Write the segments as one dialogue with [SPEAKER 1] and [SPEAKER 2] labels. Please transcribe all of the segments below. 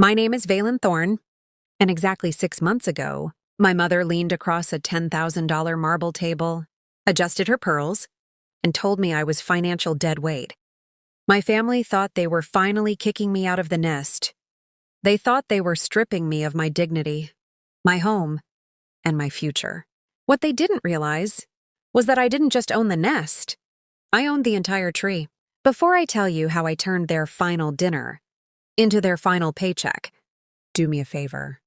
[SPEAKER 1] My name is Valen Thorne, and exactly 6 months ago, my mother leaned across a $10,000 marble table, adjusted her pearls, and told me I was financial dead weight. My family thought they were finally kicking me out of the nest. They thought they were stripping me of my dignity, my home, and my future. What they didn't realize was that I didn't just own the nest. I owned the entire tree. Before I tell you how I turned their final dinner into their final paycheck, do me a favor.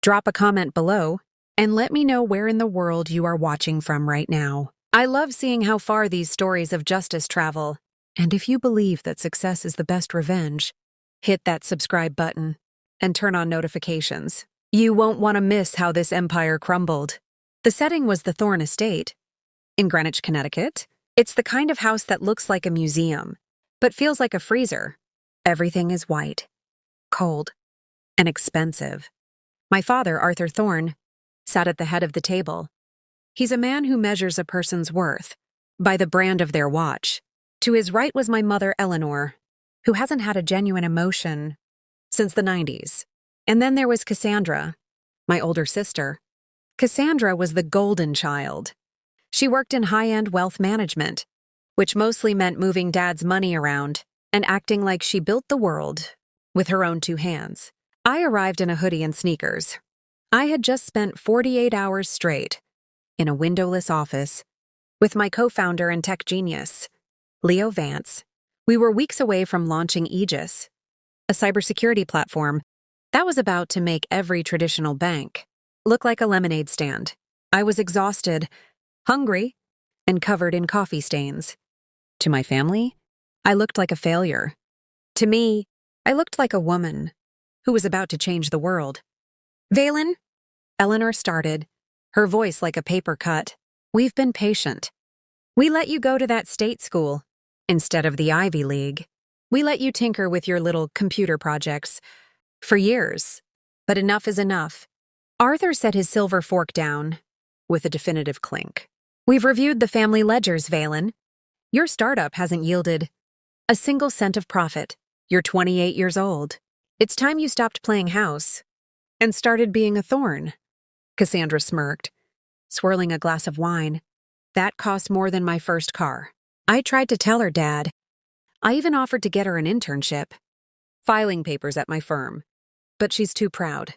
[SPEAKER 1] Drop a comment below and let me know where in the world you are watching from right now. I love seeing how far these stories of justice travel. And if you believe that success is the best revenge, hit that subscribe button and turn on notifications. You won't want to miss how this empire crumbled. The setting was the Thorne Estate in Greenwich, Connecticut. It's the kind of house that looks like a museum, but feels like a freezer. Everything is white, cold, and expensive. My father, Arthur Thorne, sat at the head of the table. He's a man who measures a person's worth by the brand of their watch. To his right was my mother, Eleanor, who hasn't had a genuine emotion since the 90s. And then there was Cassandra, my older sister. Cassandra was the golden child. She worked in high-end wealth management, which mostly meant moving Dad's money around and acting like she built the world with her own two hands. I arrived in a hoodie and sneakers. I had just spent 48 hours straight in a windowless office with my co-founder and tech genius, Leo Vance. We were weeks away from launching Aegis, a cybersecurity platform that was about to make every traditional bank look like a lemonade stand. I was exhausted, hungry, and covered in coffee stains. To my family, I looked like a failure. To me, I looked like a woman who was about to change the world. Valen, Eleanor started, her voice like a paper cut. We've been patient. We let you go to that state school instead of the Ivy League. We let you tinker with your little computer projects for years. But enough is enough. Arthur set his silver fork down with a definitive clink. We've reviewed the family ledgers, Valen. Your startup hasn't yielded a single cent of profit. You're 28 years old. It's time you stopped playing house and started being a thorn. Cassandra smirked, swirling a glass of wine. That cost more than my first car. I tried to tell her, Dad. I even offered to get her an internship, filing papers at my firm, but she's too proud.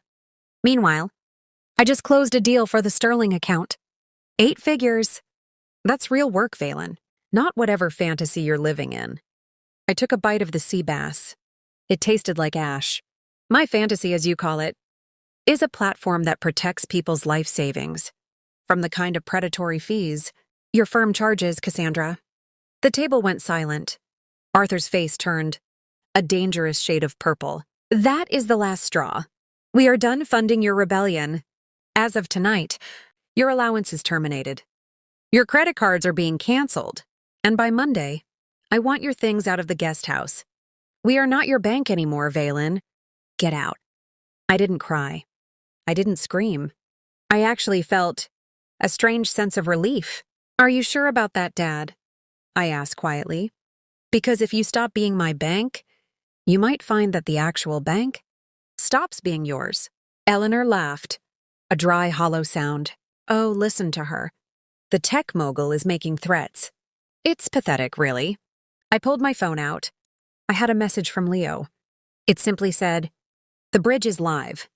[SPEAKER 1] Meanwhile, I just closed a deal for the Sterling account. 8 figures. That's real work, Valen, not whatever fantasy you're living in. I took a bite of the sea bass. It tasted like ash. My fantasy, as you call it, is a platform that protects people's life savings from the kind of predatory fees your firm charges, Cassandra. The table went silent. Arthur's face turned a dangerous shade of purple. That is the last straw. We are done funding your rebellion. As of tonight, your allowance is terminated. Your credit cards are being canceled. And by Monday, I want your things out of the guest house. We are not your bank anymore, Valen. Get out. I didn't cry. I didn't scream. I actually felt a strange sense of relief. Are you sure about that, Dad? I asked quietly. Because if you stop being my bank, you might find that the actual bank stops being yours. Eleanor laughed, a dry, hollow sound. Oh, listen to her. The tech mogul is making threats. It's pathetic, really. I pulled my phone out. I had a message from Leo. It simply said, "The bridge is live.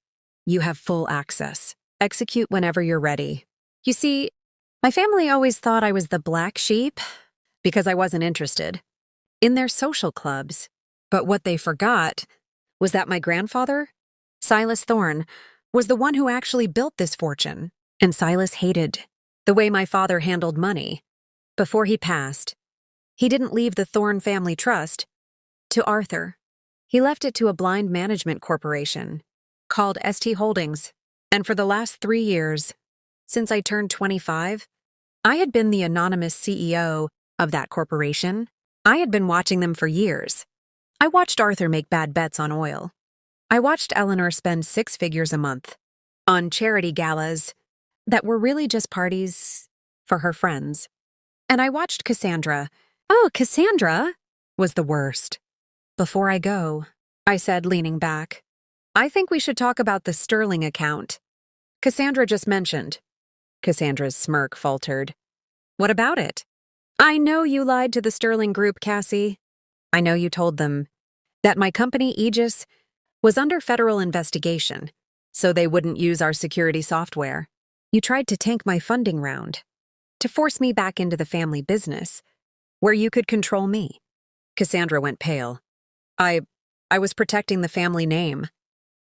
[SPEAKER 1] You have full access. Execute whenever you're ready." You see, my family always thought I was the black sheep because I wasn't interested in their social clubs. But what they forgot was that my grandfather, Silas Thorne, was the one who actually built this fortune. And Silas hated the way my father handled money. Before he passed, he didn't leave the Thorne family trust to Arthur. He left it to a blind management corporation called ST Holdings. And for the last 3 years, since I turned 25, I had been the anonymous CEO of that corporation. I had been watching them for years. I watched Arthur make bad bets on oil. I watched Eleanor spend 6 figures a month on charity galas that were really just parties for her friends. And I watched Cassandra. Oh, Cassandra was the worst. Before I go, I said, leaning back, I think we should talk about the Sterling account. Cassandra just mentioned. Cassandra's smirk faltered. What about it? I know you lied to the Sterling Group, Cassie. I know you told them that my company, Aegis, was under federal investigation, so they wouldn't use our security software. You tried to tank my funding round, to force me back into the family business, where you could control me. Cassandra went pale. I was protecting the family name.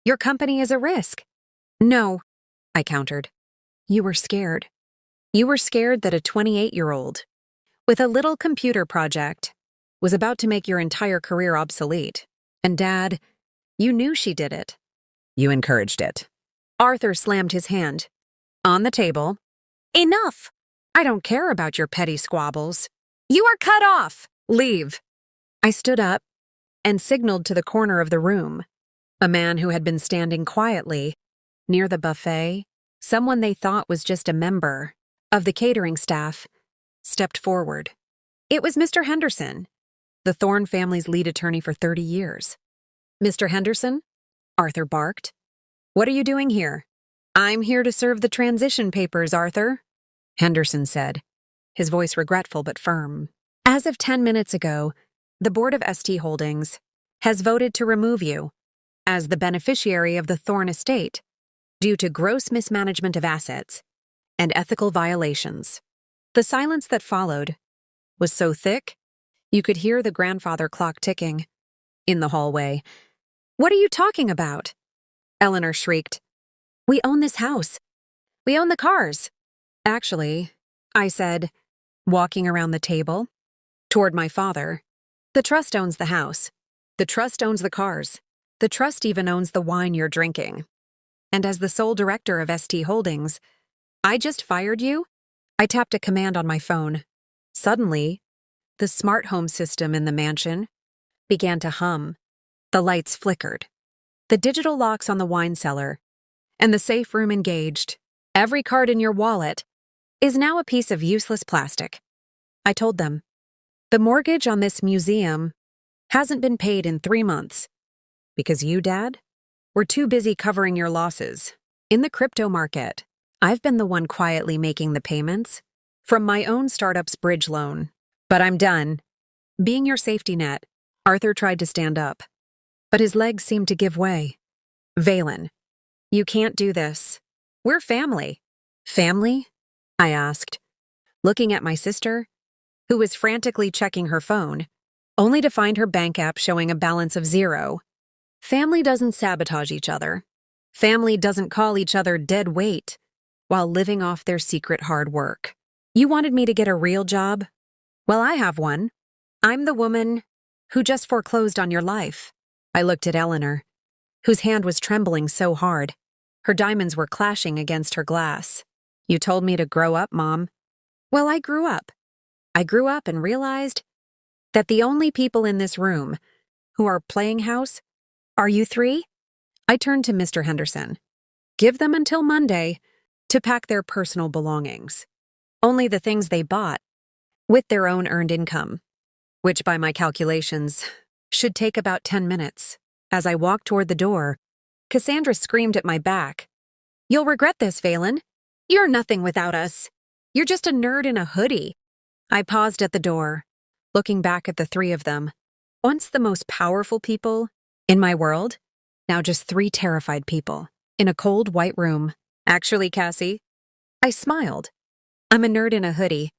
[SPEAKER 1] Your company is a risk. No, I countered. You were scared. You were scared that a 28-year-old, with a little computer project, was about to make your entire career obsolete. And Dad, you knew she did it. You encouraged it. Arthur slammed his hand on the table. Enough! I don't care about your petty squabbles. You are cut off! Leave! I stood up and signaled to the corner of the room. A man who had been standing quietly near the buffet, someone they thought was just a member of the catering staff, stepped forward. It was Mr. Henderson, the Thorne family's lead attorney for 30 years. Mr. Henderson? Arthur barked. What are you doing here? I'm here to serve the transition papers, Arthur, Henderson said, his voice regretful but firm. As of 10 minutes ago, the board of ST Holdings has voted to remove you as the beneficiary of the Thorne estate due to gross mismanagement of assets and ethical violations. The silence that followed was so thick, you could hear the grandfather clock ticking. In the hallway. What are you talking about? Eleanor shrieked. We own this house. We own the cars. Actually, I said, walking around the table, toward my father. The trust owns the house. The trust owns the cars. The trust even owns the wine you're drinking. And as the sole director of ST Holdings, I just fired you? I tapped a command on my phone. Suddenly, the smart home system in the mansion began to hum. The lights flickered. The digital locks on the wine cellar and the safe room engaged. Every card in your wallet is now a piece of useless plastic. I told them, the mortgage on this museum hasn't been paid in 3 months because you, Dad, were too busy covering your losses. In the crypto market, I've been the one quietly making the payments from my own startup's bridge loan. But I'm done being your safety net. Arthur tried to stand up, but his legs seemed to give way. Valen, you can't do this. We're family. Family? I asked, looking at my sister, who was frantically checking her phone, only to find her bank app showing a balance of 0. Family doesn't sabotage each other. Family doesn't call each other dead weight while living off their secret hard work. You wanted me to get a real job? Well, I have one. I'm the woman who just foreclosed on your life. I looked at Eleanor, whose hand was trembling so hard. Her diamonds were clashing against her glass. You told me to grow up, Mom. Well, I grew up. I grew up and realized that the only people in this room who are playing house are you 3. I turned to Mr. Henderson. Give them until Monday to pack their personal belongings. Only the things they bought with their own earned income, which by my calculations should take about 10 minutes. As I walked toward the door, Cassandra screamed at my back. You'll regret this, Valen. You're nothing without us. You're just a nerd in a hoodie. I paused at the door, looking back at the 3 of them. Once the most powerful people in my world, now just 3 terrified people in a cold white room. Actually, Cassie, I smiled. I'm a nerd in a hoodie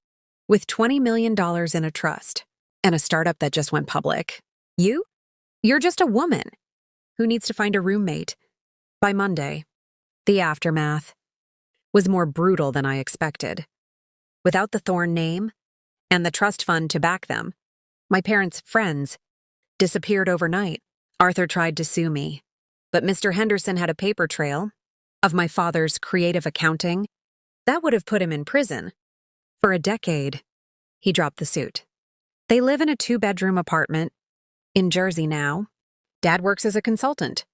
[SPEAKER 1] with $20 million in a trust and a startup that just went public. You're just a woman who needs to find a roommate by Monday. The aftermath was more brutal than I expected. Without the Thorne name and the trust fund to back them, my parents' friends disappeared overnight. Arthur tried to sue me, but Mr. Henderson had a paper trail of my father's creative accounting that would have put him in prison for a decade. He dropped the suit. They live in a 2-bedroom apartment in Jersey now. Dad works as a consultant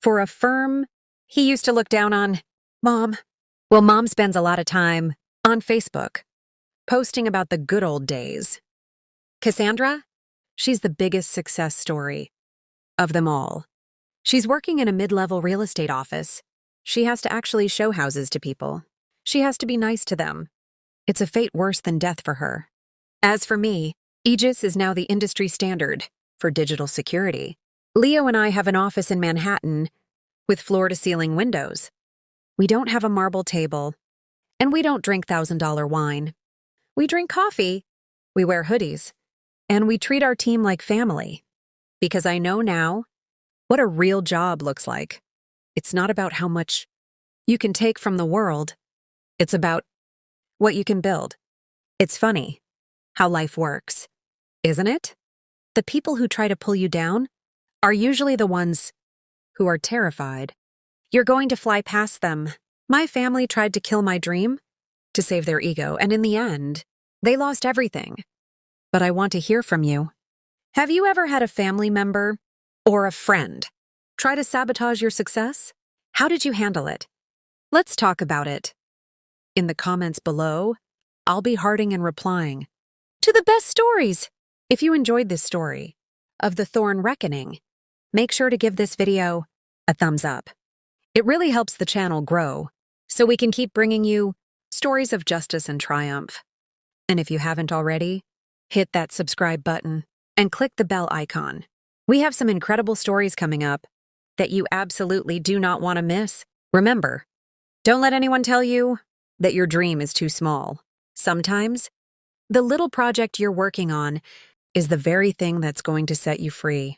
[SPEAKER 1] for a firm he used to look down on. Mom spends a lot of time on Facebook, posting about the good old days. Cassandra, she's the biggest success story of them all. She's working in a mid-level real estate office. She has to actually show houses to people. She has to be nice to them. It's a fate worse than death for her. As for me, Aegis is now the industry standard for digital security. Leo and I have an office in Manhattan with floor-to-ceiling windows. We don't have a marble table, and we don't drink $1,000 wine. We drink coffee, we wear hoodies, and we treat our team like family. Because I know now what a real job looks like. It's not about how much you can take from the world. It's about what you can build. It's funny how life works, isn't it? The people who try to pull you down are usually the ones who are terrified. You're going to fly past them. My family tried to kill my dream to save their ego, and in the end, they lost everything. But I want to hear from you. Have you ever had a family member or a friend try to sabotage your success? How did you handle it? Let's talk about it. In the comments below, I'll be hearting and replying to the best stories. If you enjoyed this story of the Thorn Reckoning, make sure to give this video a thumbs up. It really helps the channel grow, so we can keep bringing you stories of justice and triumph. And if you haven't already, hit that subscribe button and click the bell icon. We have some incredible stories coming up that you absolutely do not want to miss. Remember, don't let anyone tell you that your dream is too small. Sometimes, the little project you're working on is the very thing that's going to set you free.